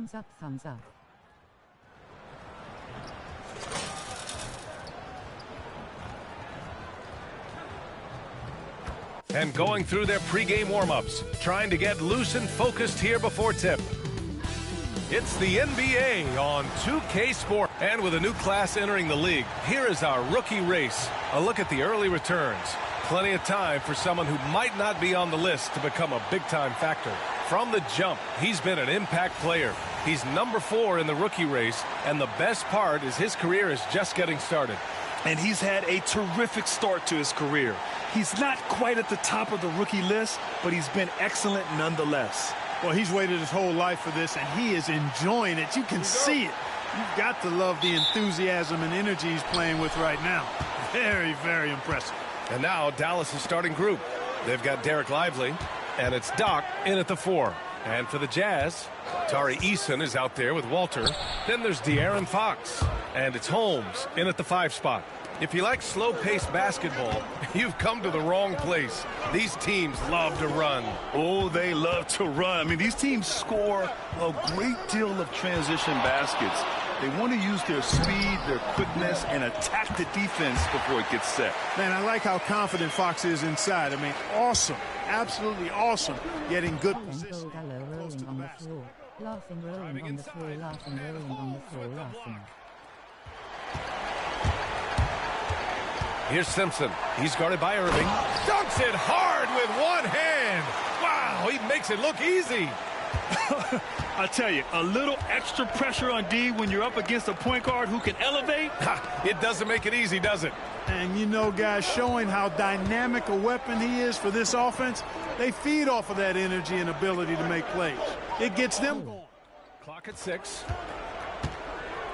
Thumbs up, thumbs up. And going through their pregame warm-ups, trying to get loose and focused here before tip. It's the NBA on 2K Sport. And with a new class entering the league, here is our rookie race. A look at the early returns. Plenty of time for someone who might not be on the list to become a big-time factor. From the jump, he's been an impact player. He's number 4 in the rookie race, and the best part is his career is just getting started. And he's had a terrific start to his career. He's not quite at the top of the rookie list, but he's been excellent nonetheless. Well, he's waited his whole life for this, and he is enjoying it. You can see it. You've got to love the enthusiasm and energy he's playing with right now. Very, very impressive. And now Dallas' starting group. They've got Derek Lively, and it's Doc in at the 4. And for the Jazz, Tari Eason is out there with Walter. Then there's De'Aaron Fox, and it's Holmes in at the 5 spot. If you like slow-paced basketball, you've come to the wrong place. These teams love to run. Oh, they love to run. I mean, these teams score a great deal of transition baskets. They want to use their speed, their quickness, and attack the defense before it gets set. Man, I like how confident Fox is inside. I mean, awesome. Absolutely awesome. Getting good position. Rolling on the floor. Laughing, rolling on the floor, laughing, rolling on the floor, laughing. Here's Simpson. He's guarded by Irving. Dunks it hard with one hand. Wow, he makes it look easy. I tell you, a little extra pressure on D when you're up against a point guard who can elevate. It doesn't make it easy, does it? And, you know, guys, showing how dynamic a weapon he is for this offense, they feed off of that energy and ability to make plays. It gets them going. Clock at 6.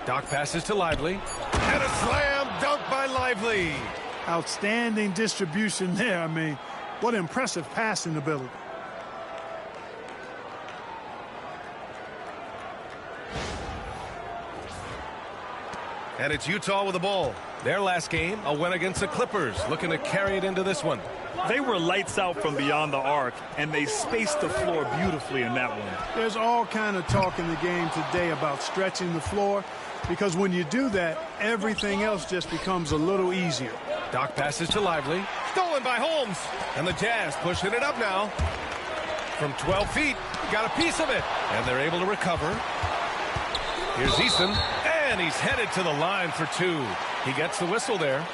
Doc passes to Lively. And a slam dunk by Lively. Outstanding distribution there. I mean, what impressive passing ability. And it's Utah with the ball. Their last game, a win against the Clippers, looking to carry it into this one. They were lights out from beyond the arc, and they spaced the floor beautifully in that one. There's all kind of talk in the game today about stretching the floor, because when you do that, everything else just becomes a little easier. Doc passes to Lively. Stolen by Holmes. And the Jazz pushing it up now. From 12 feet, got a piece of it. And they're able to recover. Here's Eason. And he's headed to the line for 2. He gets the whistle there.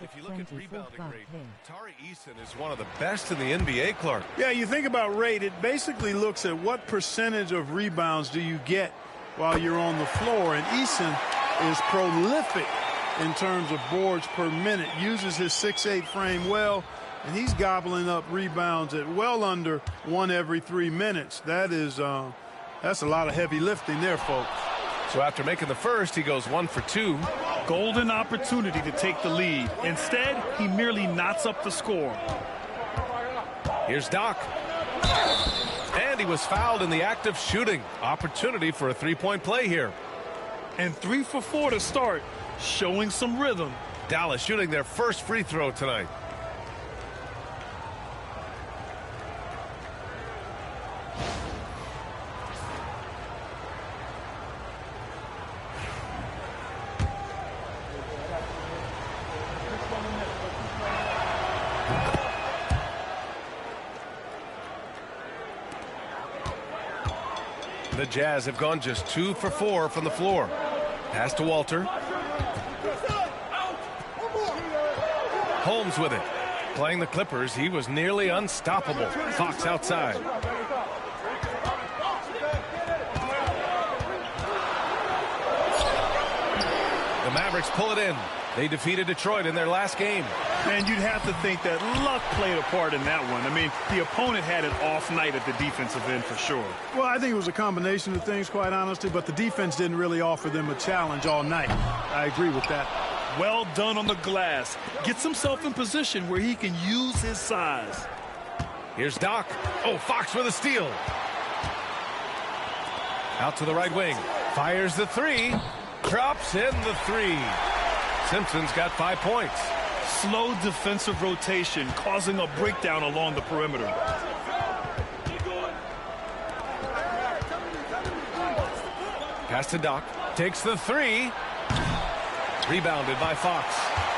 If you look at rebounding rate, Tari Eason is one of the best in the NBA, Clark. Yeah, you think about rate, it basically looks at what percentage of rebounds do you get while you're on the floor. And Eason is prolific in terms of boards per minute. Uses his 6'8" frame well, and he's gobbling up rebounds at well under 1 every 3 minutes. That's a lot of heavy lifting there, folks. So after making the first, he goes 1 for 2. Golden opportunity to take the lead. Instead, he merely knots up the score. Here's Doc. And he was fouled in the act of shooting. Opportunity for a 3-point play here. And 3 for 4 to start, showing some rhythm. Dallas shooting their first free throw tonight. The Jazz have gone just 2 for 4 from the floor. Pass to Walter. Holmes with it. Playing the Clippers, he was nearly unstoppable. Fox outside. The Mavericks pull it in. They defeated Detroit in their last game. And you'd have to think that luck played a part in that one. I mean, the opponent had an off night at the defensive end for sure. Well, I think it was a combination of things, quite honestly, but the defense didn't really offer them a challenge all night. I agree with that. Well done on the glass. Gets himself in position where he can use his size. Here's Doc. Oh, Fox with a steal. Out to the right wing. Fires the 3. Drops in the 3. Simpson's got 5 points. Slow defensive rotation, causing a breakdown along the perimeter. Pass to Doc. Takes the three. Rebounded by Fox.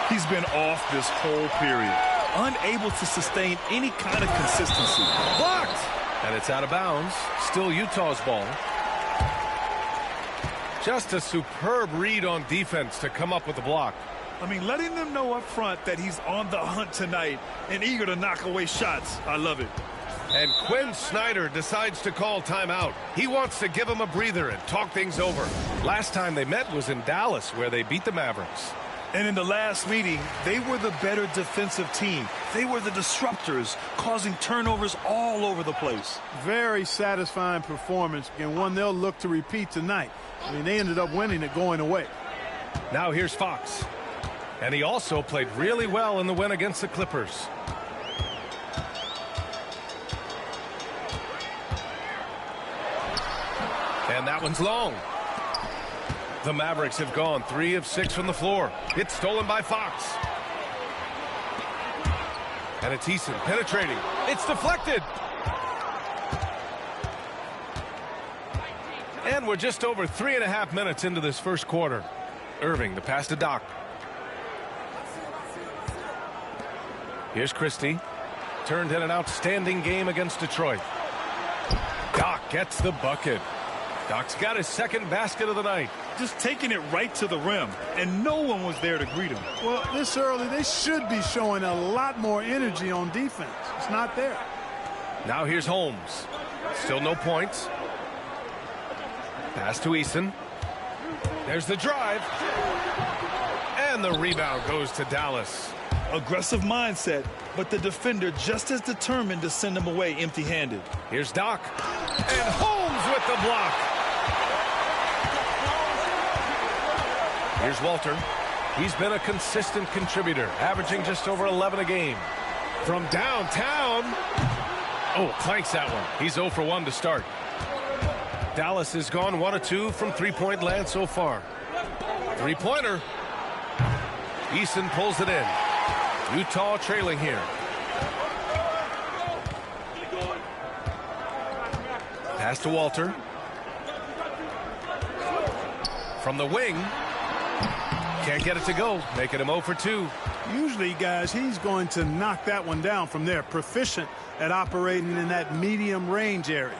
He's been off this whole period. Unable to sustain any kind of consistency. Blocked! And it's out of bounds. Still Utah's ball. Just a superb read on defense to come up with the block. I mean, letting them know up front that he's on the hunt tonight and eager to knock away shots. I love it. And Quinn Snyder decides to call timeout. He wants to give him a breather and talk things over. Last time they met was in Dallas, where they beat the Mavericks. And in the last meeting, they were the better defensive team. They were the disruptors, causing turnovers all over the place. Very satisfying performance, and one they'll look to repeat tonight. I mean, they ended up winning it going away. Now here's Fox. And he also played really well in the win against the Clippers. And that one's long. The Mavericks have gone 3 of 6 from the floor. It's stolen by Fox. And it's Eason penetrating. It's deflected. And we're just over 3.5 minutes into this first quarter. Irving, the pass to Doc. Here's Christie. Turned in an outstanding game against Detroit. Doc gets the bucket. Doc's got his second basket of the night. Just taking it right to the rim, and no one was there to greet him. Well, this early, they should be showing a lot more energy on defense. It's not there. Now here's Holmes. Still no points. Pass to Eason. There's the drive. And the rebound goes to Dallas. Aggressive mindset, but the defender just as determined to send him away empty-handed. Here's Doc. And Holmes with the block. Here's Walter. He's been a consistent contributor, averaging just over 11 a game. From downtown. Oh, clanks that one. He's 0 for 1 to start. Dallas has gone 1 of 2 from three-point land so far. Three-pointer. Eason pulls it in. Utah trailing here. Pass to Walter. From the wing. Can't get it to go. Making him 0 for 2. Usually, guys, he's going to knock that one down from there. Proficient at operating in that medium range area.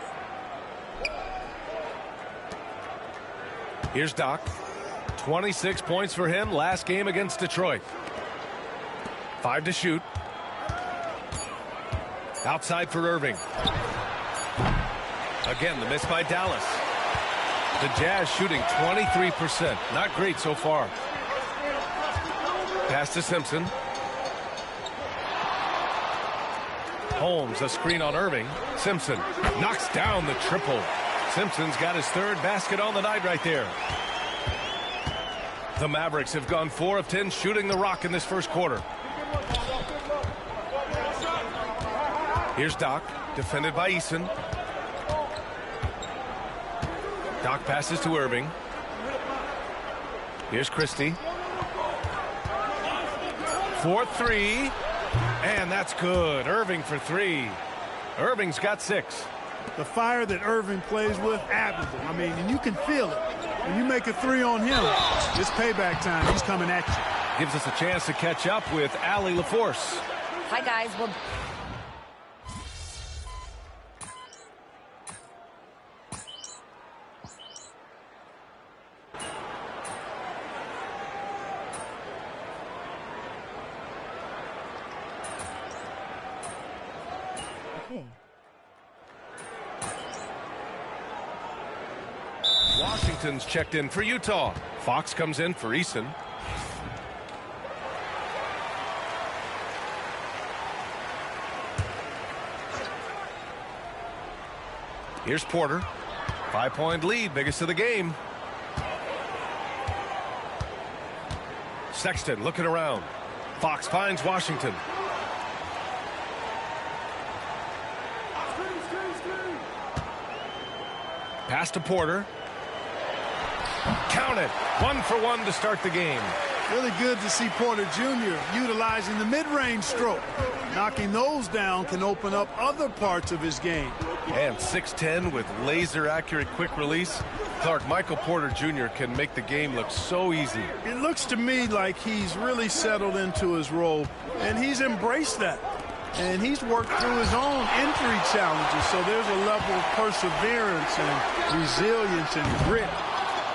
Here's Doc. 26 points for him last game against Detroit. 5 to shoot. Outside for Irving. Again, the miss by Dallas. The Jazz shooting 23%. Not great so far. Pass to Simpson. Holmes, a screen on Irving. Simpson knocks down the triple. Simpson's got his third basket on the night right there. The Mavericks have gone 4 of 10 shooting the rock in this first quarter. Here's Doc, defended by Eason. Doc passes to Irving. Here's Christie. 4-3. And that's good. Irving for 3. Irving's got 6. The fire that Irving plays with, admirable. I mean, and you can feel it. When you make a 3 on him, it's payback time. He's coming at you. Gives us a chance to catch up with Allie LaForce. Hi, guys. Well, Okay. Washington's checked in for Utah. Fox comes in for Eason. Here's Porter. 5-point lead, biggest of the game. Sexton looking around. Fox finds Washington. Pass to Porter. Count it. 1 for 1 to start the game. Really good to see Porter Jr. utilizing the mid-range stroke. Knocking those down can open up other parts of his game. And 6'10" with laser-accurate quick release. Clark, Michael Porter Jr. can make the game look so easy. It looks to me like he's really settled into his role, and he's embraced that. And he's worked through his own injury challenges, so there's a level of perseverance and resilience and grit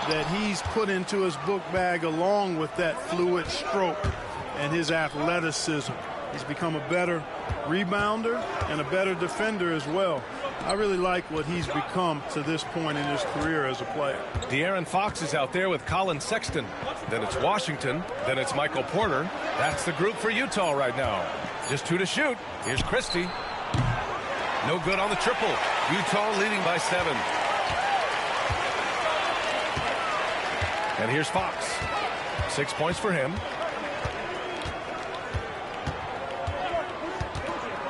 that he's put into his book bag, along with that fluid stroke and his athleticism. He's become a better rebounder and a better defender as well. I really like what he's become to this point in his career as a player. De'Aaron Fox is out there with Colin Sexton. Then it's Washington. Then it's Michael Porter. That's the group for Utah right now. Just 2 to shoot. Here's Christie. No good on the triple. Utah leading by 7. And here's Fox. 6 points for him.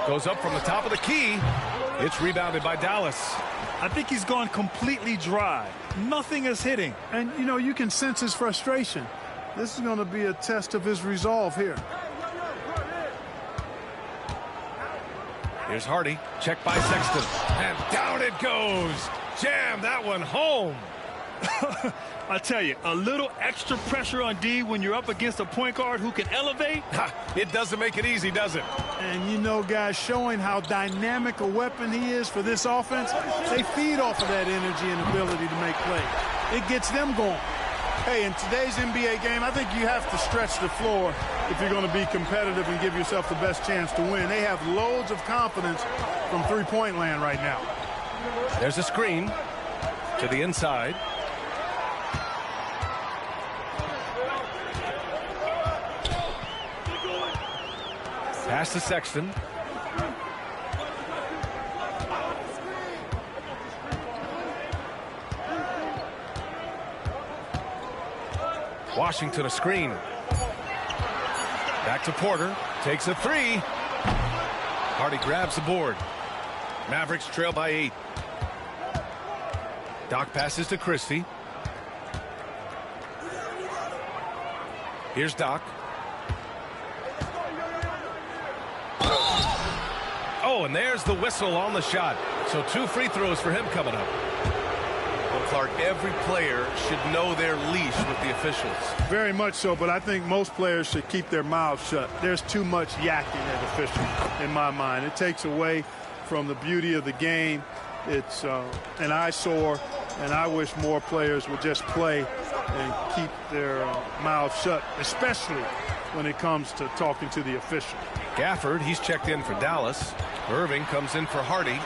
Goes up from the top of the key. It's rebounded by Dallas. I think he's gone completely dry. Nothing is hitting. And, you know, you can sense his frustration. This is going to be a test of his resolve here. Here's Hardy. Checked by Sexton. And down it goes. Jam that one home. I tell you, a little extra pressure on D when you're up against a point guard who can elevate. It doesn't make it easy, does it? And, you know, guys, showing how dynamic a weapon he is for this offense, they feed off of that energy and ability to make plays. It gets them going. Hey, in today's NBA game, I think you have to stretch the floor if you're going to be competitive and give yourself the best chance to win. They have loads of confidence from three-point land right now. There's a screen to the inside. Pass to Sexton. Washington a screen. Back to Porter. Takes a 3. Hardy grabs the board. Mavericks trail by 8. Doc passes to Christie. Here's Doc. Oh, and there's the whistle on the shot. So 2 free throws for him coming up. Well, Clark, every player should know their leash with the officials. Very much so, but I think most players should keep their mouths shut. There's too much yakking at officials, in my mind. It takes away from the beauty of the game. It's an eyesore, and I wish more players would just play and keep their mouths shut, especially when it comes to talking to the official. Gafford, he's checked in for Dallas. Irving comes in for Hardy.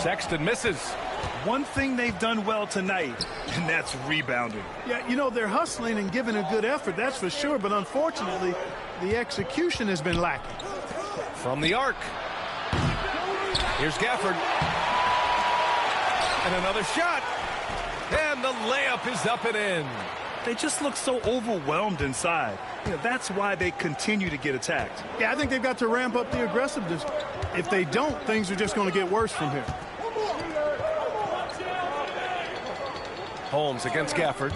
Sexton misses. One thing they've done well tonight, and that's rebounding. Yeah, you know, they're hustling and giving a good effort, that's for sure, but unfortunately, the execution has been lacking. From the arc. Here's Gafford. And another shot. And the layup is up and in. They just look so overwhelmed inside. You know, that's why they continue to get attacked. Yeah, I think they've got to ramp up the aggressiveness. If they don't, things are just going to get worse from here. Holmes against Gafford.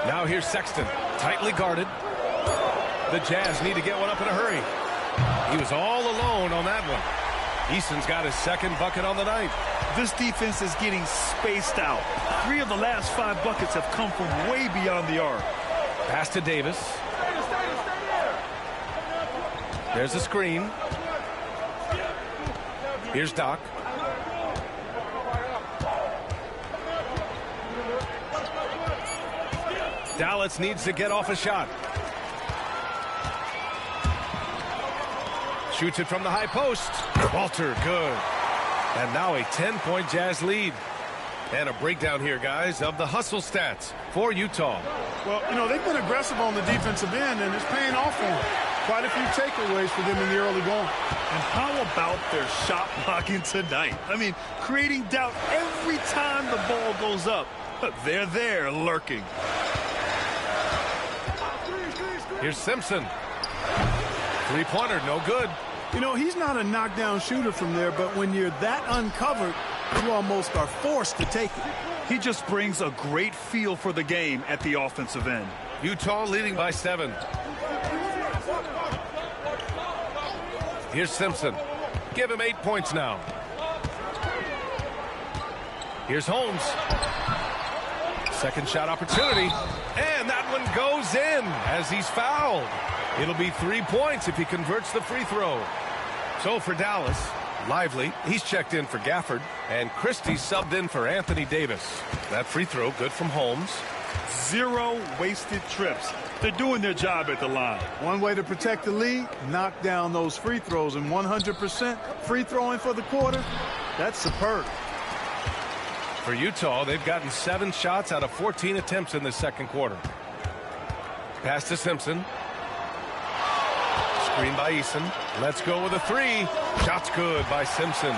Now here's Sexton. Tightly guarded. The Jazz need to get one up in a hurry. He was all alone on that one. Easton's got his second bucket on the night. This defense is getting spaced out. 3 of the last 5 buckets have come from way beyond the arc. Pass to Davis. There's a screen. Here's Doc. Dallas needs to get off a shot. Shoots it from the high post. Walter, good. And now a 10-point Jazz lead. And a breakdown here, guys, of the hustle stats for Utah. Well, you know, they've been aggressive on the defensive end, and it's paying off for them. Quite a few takeaways for them in the early going. And how about their shot blocking tonight? I mean, creating doubt every time the ball goes up. But they're there lurking. Here's Simpson. Three-pointer, no good. You know, he's not a knockdown shooter from there, but when you're that uncovered, you almost are forced to take it. He just brings a great feel for the game at the offensive end. Utah leading by 7. Here's Simpson. Give him 8 points now. Here's Holmes. Second shot opportunity. And that one goes in as he's fouled. It'll be 3 points if he converts the free throw. So for Dallas, Lively, he's checked in for Gafford, and Christie subbed in for Anthony Davis. That free throw good from Holmes. 0 wasted trips. They're doing their job at the line. One way to protect the lead, knock down those free throws, and 100% free throwing for the quarter, that's superb. For Utah, they've gotten 7 shots out of 14 attempts in the second quarter. Pass to Simpson. Screen by Eason. Let's go with a 3. Shot's good by Simpson.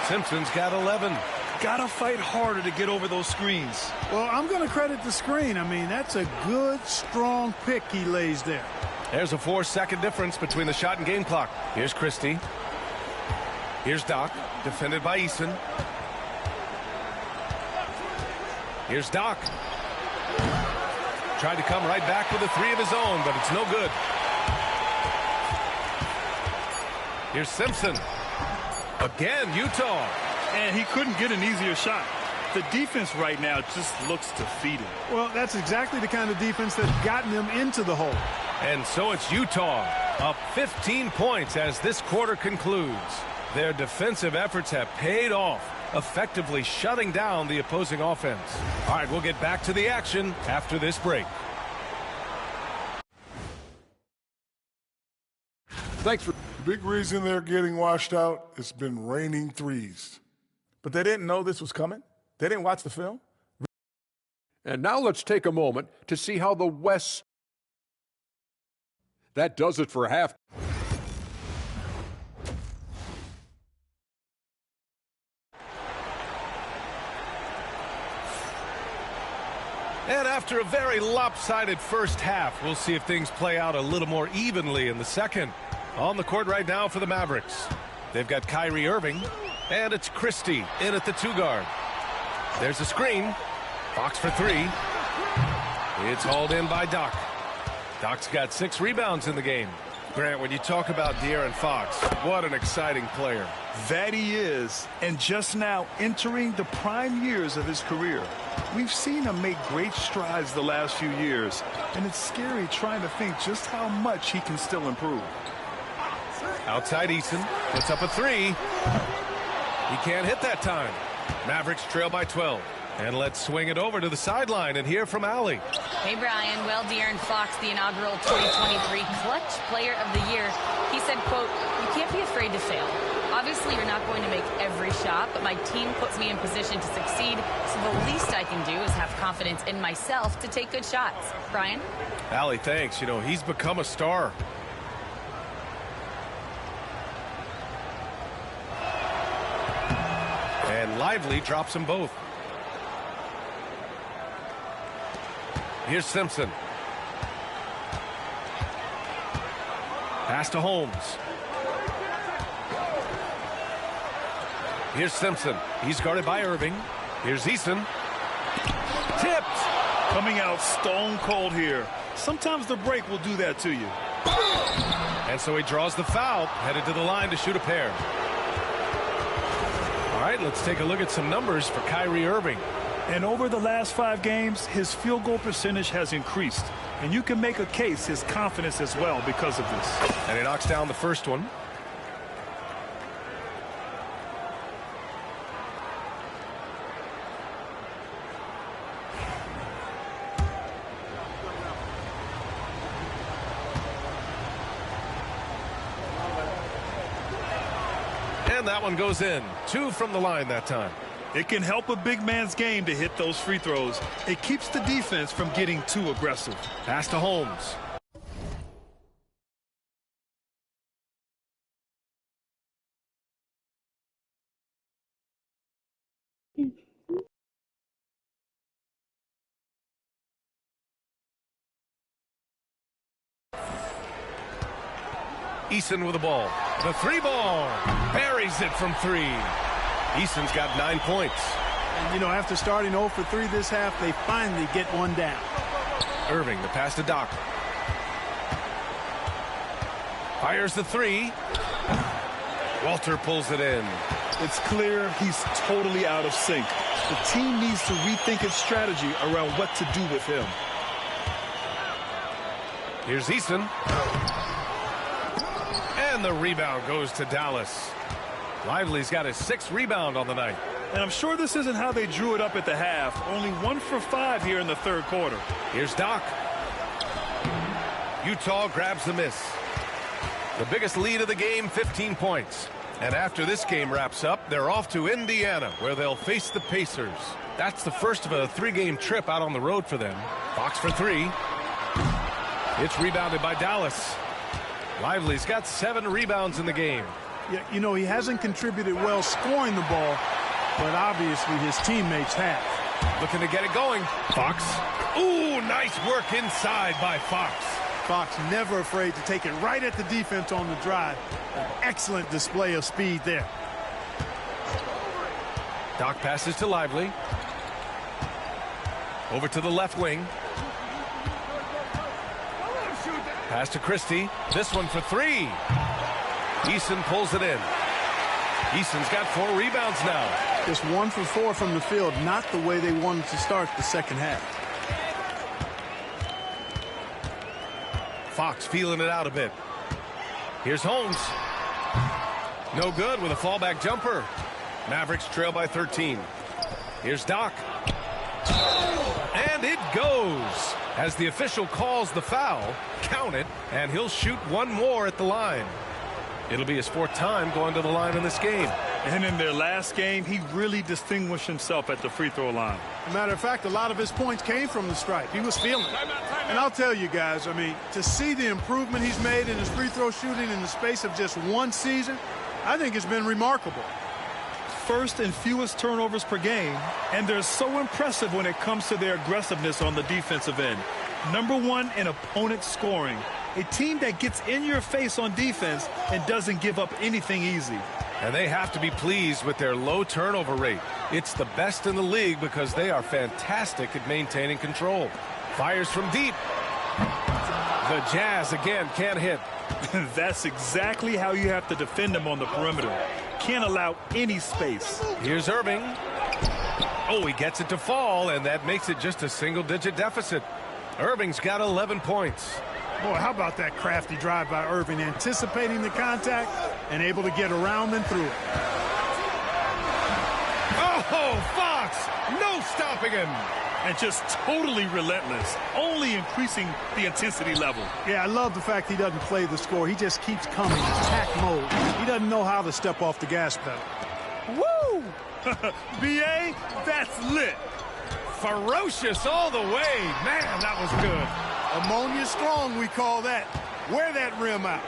Simpson's got 11. Gotta fight harder to get over those screens. Well, I'm going to credit the screen. I mean, that's a good, strong pick he lays there. There's a 4-second difference between the shot and game clock. Here's Christie. Here's Doc, defended by Eason. Here's Doc. Tried to come right back with a 3 of his own, but it's no good. Here's Simpson. Again, Utah. And he couldn't get an easier shot. The defense right now just looks defeated. Well, that's exactly the kind of defense that's gotten them into the hole. And so it's Utah up 15 points as this quarter concludes. Their defensive efforts have paid off, effectively shutting down the opposing offense. All right, we'll get back to the action after this break. Thanks for the big reason they're getting washed out. It's been raining threes. But they didn't know this was coming? They didn't watch the film? And now let's take a moment to see how the West... That does it for half. And after a very lopsided first half, we'll see if things play out a little more evenly in the second. On the court right now for the Mavericks, they've got Kyrie Irving, and it's Christie in at the 2 guard. There's a screen. Fox for 3. It's hauled in by Doc. Doc's got 6 rebounds in the game. Grant, when you talk about De'Aaron Fox, what an exciting player. That he is, and just now entering the prime years of his career. We've seen him make great strides the last few years, and it's scary trying to think just how much he can still improve. Outside Eason, puts up a 3. He can't hit that time. Mavericks trail by 12. And let's swing it over to the sideline and hear from Allie. Hey, Brian. Well, De'Aaron Fox, the inaugural 2023 Clutch Player of the Year, he said, quote, "You can't be afraid to fail. Obviously, you're not going to make every shot, but my team puts me in position to succeed, so the least I can do is have confidence in myself to take good shots." Brian? Allie, thanks. You know, he's become a star. And Lively drops them both. Here's Simpson. Pass to Holmes. Here's Simpson. He's guarded by Irving. Here's Eason. Tipped. Coming out stone cold here. Sometimes the break will do that to you. And so he draws the foul, headed to the line to shoot a pair. All right, let's take a look at some numbers for Kyrie Irving. And over the last 5 games, his field goal percentage has increased. And you can make a case his confidence as well because of this. And he knocks down the first one. And that one goes in. 2 from the line that time. It can help a big man's game to hit those free throws. It keeps the defense from getting too aggressive. Pass to Holmes. Eason with the ball. The 3 ball. Buries it from 3. Eason's got 9 points. And, you know, after starting 0 for 3 this half, they finally get one down. Irving, the pass to Doc. Fires the 3. Walter pulls it in. It's clear he's totally out of sync. The team needs to rethink its strategy around what to do with him. Here's Eason. And the rebound goes to Dallas. Lively's got his 6th rebound on the night. And I'm sure this isn't how they drew it up at the half. Only 1 for 5 here in the 3rd quarter. Here's Doc. Utah grabs the miss. The biggest lead of the game, 15 points. And after this game wraps up, they're off to Indiana, where they'll face the Pacers. That's the first of a 3-game trip out on the road for them. Fox for 3. It's rebounded by Dallas. Lively's got 7 rebounds in the game. Yeah, you know, he hasn't contributed well scoring the ball, but obviously his teammates have. Looking to get it going. Fox. Ooh, nice work inside by Fox. Fox never afraid to take it right at the defense on the drive. An excellent display of speed there. Doc passes to Lively. Over to the left wing. Pass to Christie. This one for 3. Eason pulls it in. Eason's got 4 rebounds now. Just 1 for 4 from the field, not the way they wanted to start the second half. Fox feeling it out a bit. Here's Holmes. No good with a fallback jumper. Mavericks trail by 13. Here's Doc. And it goes. As the official calls the foul, count it, and he'll shoot 1 more at the line. It'll be his 4th time going to the line in this game. And in their last game, he really distinguished himself at the free throw line. As a matter of fact, a lot of his points came from the stripe. He was feeling it. And I'll tell you guys, I mean, to see the improvement he's made in his free throw shooting in the space of just 1 season, I think it's been remarkable. First and fewest turnovers per game, and they're so impressive when it comes to their aggressiveness on the defensive end. Number 1 in opponent scoring. A team that gets in your face on defense and doesn't give up anything easy. And they have to be pleased with their low turnover rate. It's the best in the league because they are fantastic at maintaining control. Fires from deep. The Jazz again can't hit. That's exactly how you have to defend them on the perimeter. Can't allow any space. Here's Irving. Oh, he gets it to fall, and that makes it just a single-digit deficit. Irving's got 11 points. Boy, how about that crafty drive by Irving, anticipating the contact and able to get around and through it. Oh, Fox! No stopping him! And just totally relentless, only increasing the intensity level. Yeah, I love the fact he doesn't play the score. He just keeps coming, attack mode. He doesn't know how to step off the gas pedal. Woo! B.A., that's lit. Ferocious all the way. Man, that was good. Ammonia strong, we call that. Wear that rim out.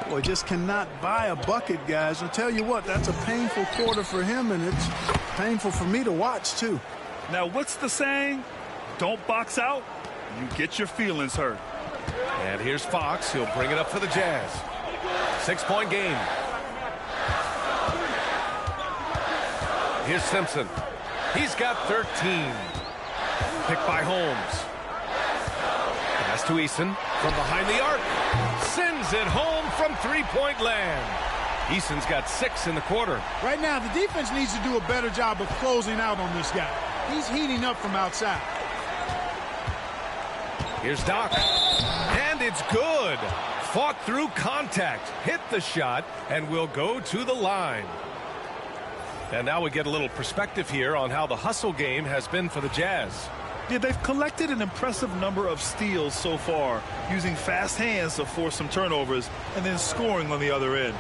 Boy, just cannot buy a bucket, guys. I'll tell you what, that's a painful quarter for him, and it's painful for me to watch, too. Now, what's the saying? Don't box out, you get your feelings hurt. And here's Fox. He'll bring it up for the Jazz. 6-point game. Here's Simpson. He's got 13. Picked by Holmes. Pass to Eason from behind the arc. Sends it home from 3-point land. Eason's got 6 in the quarter. Right now, the defense needs to do a better job of closing out on this guy. He's heating up from outside. Here's Doc. And it's good. Fought through contact. Hit the shot and will go to the line. And now we get a little perspective here on how the hustle game has been for the Jazz. Yeah, they've collected an impressive number of steals so far, using fast hands to force some turnovers and then scoring on the other end.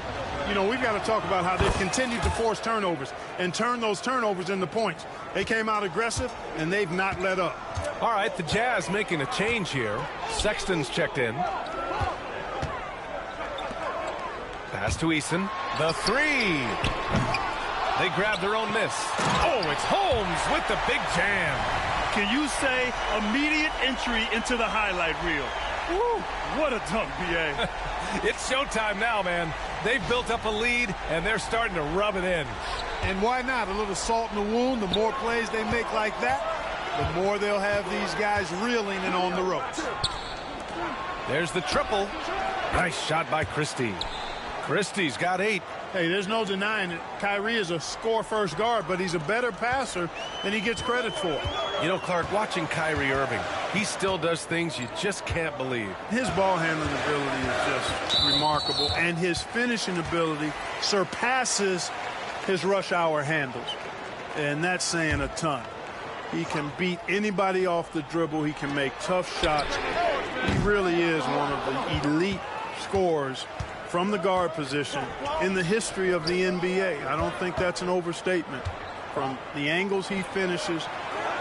You know, we've got to talk about how they've continued to force turnovers and turn those turnovers into points. They came out aggressive, and they've not let up. All right, the Jazz making a change here. Sexton's checked in. Pass to Eason. The 3. They grab their own miss. Oh, it's Holmes with the big jam. Can you say immediate entry into the highlight reel? Woo, what a dunk, B.A. It's showtime now, man. They've built up a lead, and they're starting to rub it in. And why not? A little salt in the wound. The more plays they make like that, the more they'll have these guys reeling and on the ropes. There's the triple. Nice shot by Christie. Christie's got 8. Hey, there's no denying it. Kyrie is a score-first guard, but he's a better passer than he gets credit for. You know, Clark, watching Kyrie Irving, he still does things you just can't believe. His ball handling ability is just remarkable, and his finishing ability surpasses his rush hour handles, and that's saying a ton. He can beat anybody off the dribble. He can make tough shots. He really is one of the elite scorers from the guard position in the history of the NBA. I don't think that's an overstatement. From the angles he finishes,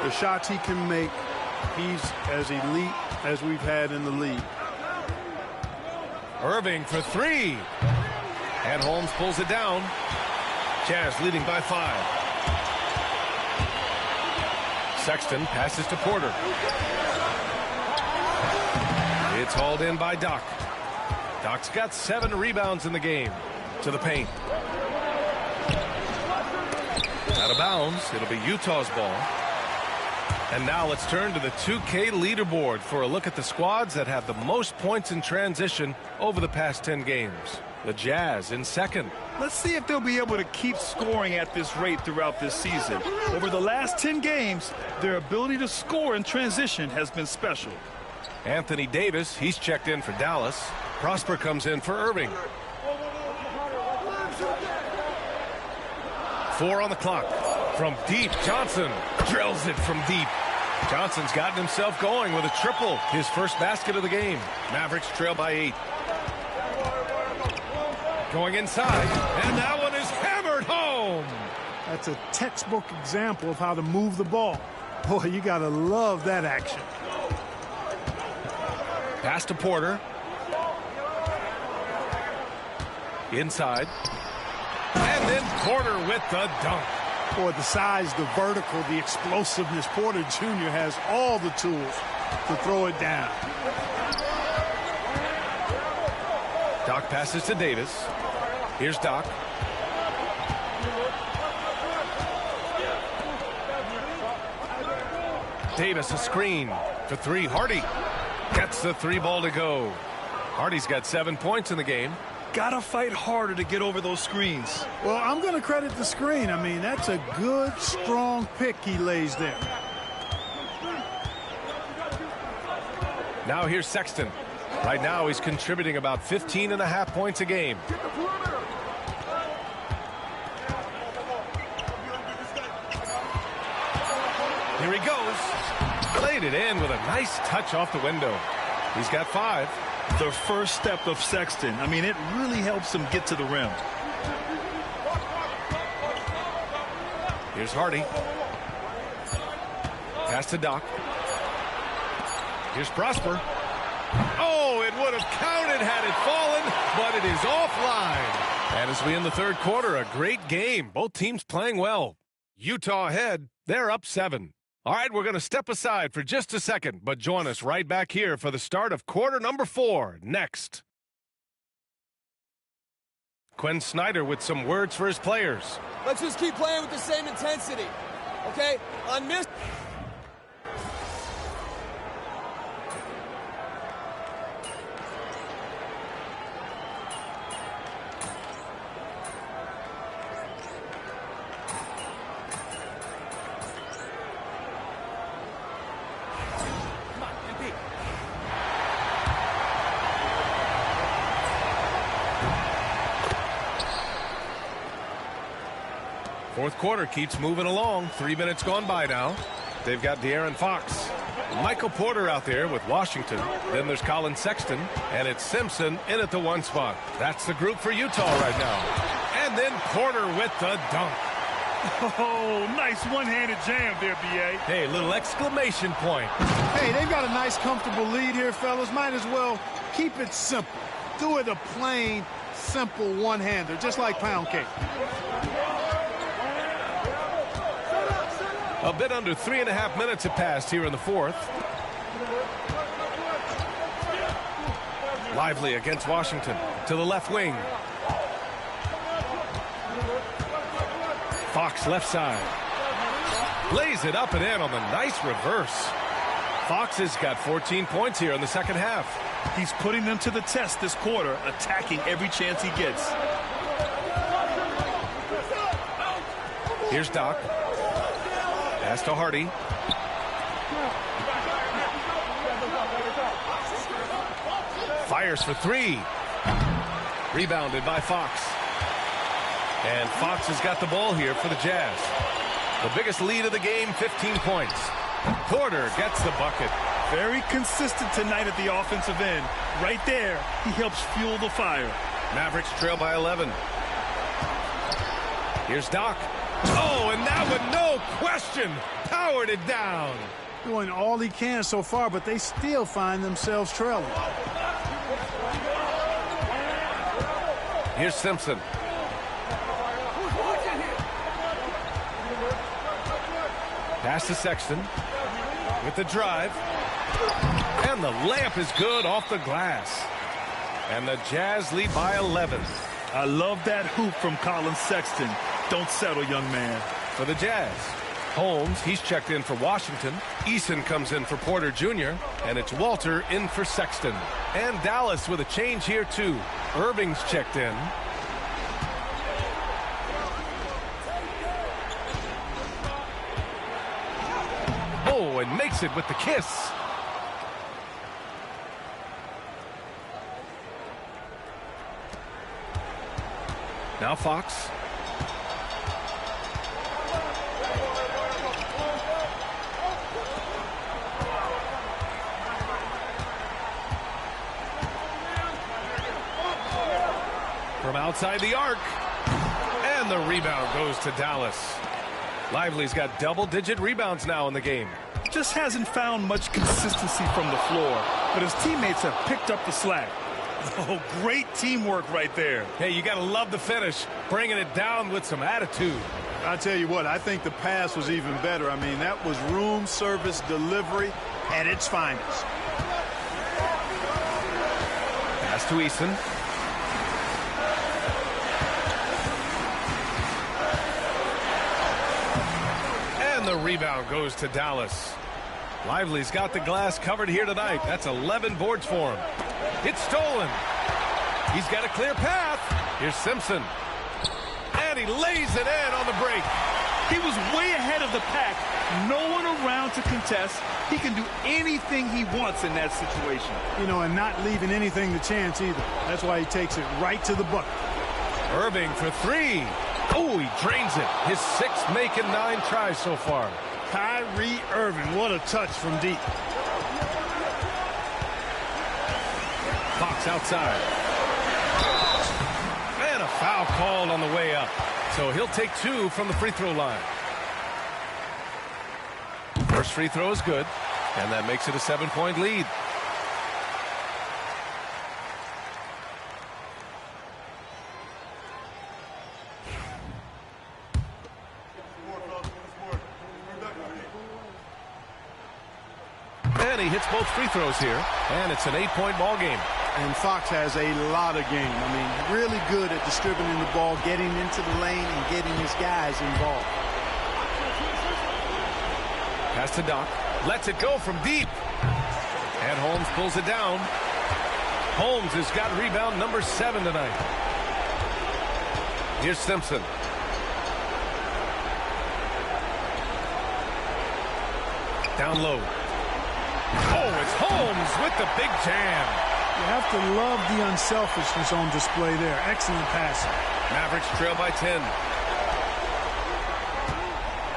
the shots he can make, he's as elite as we've had in the league. Irving for 3. And Holmes pulls it down. Jazz leading by 5. Sexton passes to Porter. It's hauled in by Doc. Doc's got 7 rebounds in the game. To the paint. Out of bounds. It'll be Utah's ball. And now let's turn to the 2K leaderboard for a look at the squads that have the most points in transition over the past 10 games. The Jazz in second. Let's see if they'll be able to keep scoring at this rate throughout this season. Over the last 10 games, their ability to score in transition has been special. Anthony Davis, he's checked in for Dallas. Prosper comes in for Irving. 4 on the clock. From deep, Johnson drills it from deep. Johnson's gotten himself going with a triple, his first basket of the game. Mavericks trail by 8. Going inside, and that one is hammered home. That's a textbook example of how to move the ball. Boy, you got to love that action. Pass to Porter. Inside. And then Porter with the dunk. Boy, the size, the vertical, the explosiveness. Porter Jr. has all the tools to throw it down. Doc passes to Davis. Here's Doc. Davis a screen for 3. Hardy gets the 3 ball to go. Hardy's got 7 points in the game. Gotta fight harder to get over those screens. Well, I'm going to credit the screen. I mean, that's a good, strong pick he lays there. Now here's Sexton. Right now he's contributing about 15.5 points a game. Here he goes. Laid it in with a nice touch off the window. He's got 5. The first step of Sexton, I mean, it really helps him get to the rim. Here's Hardy. Pass to Doc. Here's Prosper. Oh, it would have counted had it fallen, but it is offline. And as we end the third quarter, a great game. Both teams playing well. Utah ahead. They're up 7. All right, we're going to step aside for just a second, but join us right back here for the start of quarter number 4 next. Quinn Snyder with some words for his players. Let's just keep playing with the same intensity, okay? On this... Fourth quarter keeps moving along. 3 minutes gone by now. They've got De'Aaron Fox. Michael Porter out there with Washington. Then there's Colin Sexton. And it's Simpson in at the 1 spot. That's the group for Utah right now. And then Porter with the dunk. Oh, nice one-handed jam there, B.A. Hey, little exclamation point. Hey, they've got a nice, comfortable lead here, fellas. Might as well keep it simple. Do it a plain, simple one-hander, just like pound cake. A bit under 3.5 minutes have passed here in the fourth. Lively against Washington to the left wing. Fox left side. Lays it up and in on the nice reverse. Fox has got 14 points here in the second half. He's putting them to the test this quarter, attacking every chance he gets. Here's Doc. Pass to Hardy. Fires for three. Rebounded by Fox. And Fox has got the ball here for the Jazz. The biggest lead of the game, 15 points. Porter gets the bucket. Very consistent tonight at the offensive end. Right there, he helps fuel the fire. Mavericks trail by 11. Here's Doc. Oh, and that one, no question, powered it down. Doing all he can so far, but they still find themselves trailing. Here's Simpson. Pass to Sexton with the drive. And the layup is good off the glass. And the Jazz lead by 11. I love that hoop from Colin Sexton. Don't settle, young man. For the Jazz, Holmes, he's checked in for Washington. Eason comes in for Porter Jr. And it's Walter in for Sexton. And Dallas with a change here, too. Irving's checked in. Oh, and makes it with the kiss. Now Fox. From outside the arc. And the rebound goes to Dallas. Lively's got double-digit rebounds now in the game. Just hasn't found much consistency from the floor, but his teammates have picked up the slack. Oh, great teamwork right there. Hey, you got to love the finish, bringing it down with some attitude. I tell you what, I think the pass was even better. I mean, that was room service delivery at its finest. Pass to Eason. And the rebound goes to Dallas. Lively's got the glass covered here tonight. That's 11 boards for him. It's stolen. He's got a clear path. Here's Simpson. And he lays it in on the break. He was way ahead of the pack. No one around to contest. He can do anything he wants in that situation. You know, and not leaving anything to chance either. That's why he takes it right to the bucket. Irving for three. Oh, he drains it. His sixth, making 9 tries so far. Kyrie Irving, what a touch from deep. Fox outside. And a foul called on the way up. So he'll take 2 from the free throw line. First free throw is good. And that makes it a 7-point lead. And he hits both free throws here. And it's an 8-point ball game. And Fox has a lot of game. I mean, really good at distributing the ball, getting into the lane, and getting his guys involved. Pass to Doc. Lets it go from deep. And Holmes pulls it down. Holmes has got rebound number 7 tonight. Here's Simpson. Down low. Oh, it's Holmes with the big jam. You have to love the unselfishness on display there. Excellent passing. Mavericks trail by 10.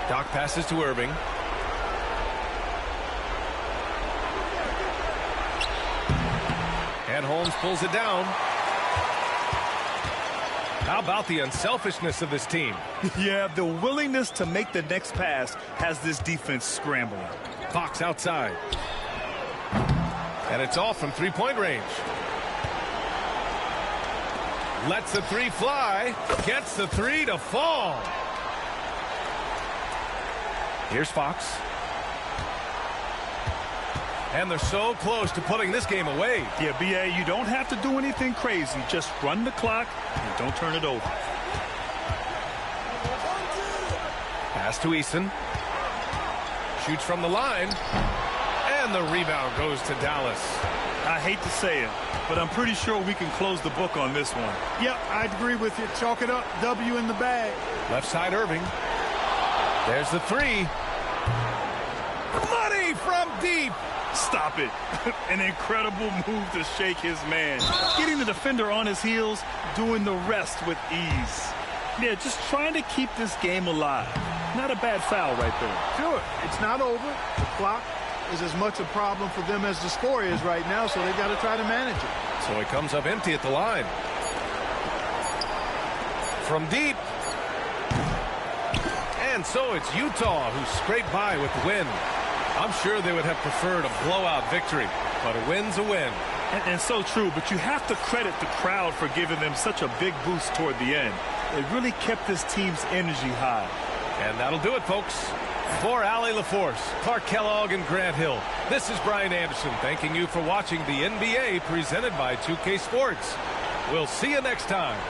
Doc passes to Irving. And Holmes pulls it down. How about the unselfishness of this team? Yeah, the willingness to make the next pass has this defense scrambling. Fox outside. And it's off from 3-point range. Lets the 3 fly. Gets the 3 to fall. Here's Fox. And they're so close to putting this game away. Yeah, B.A., you don't have to do anything crazy. Just run the clock and don't turn it over. Pass to Eason. Shoots from the line. And And the rebound goes to Dallas. I hate to say it, but I'm pretty sure we can close the book on this one. Yep, I'd agree with you. Chalk it up. W in the bag. Left side Irving. There's the three. Money from deep. Stop it. An incredible move to shake his man. Getting the defender on his heels, doing the rest with ease. Yeah, just trying to keep this game alive. Not a bad foul right there. Sure, it's not over. The clock is as much a problem for them as the score is right now, so they've got to try to manage it. So he comes up empty at the line. From deep. And so it's Utah who scraped by with the win. I'm sure they would have preferred a blowout victory, but a win's a win. And so true, but you have to credit the crowd for giving them such a big boost toward the end. It really kept this team's energy high. And that'll do it, folks. For Allie LaForce, Clark Kellogg, and Grant Hill, this is Brian Anderson thanking you for watching the NBA presented by 2K Sports. We'll see you next time.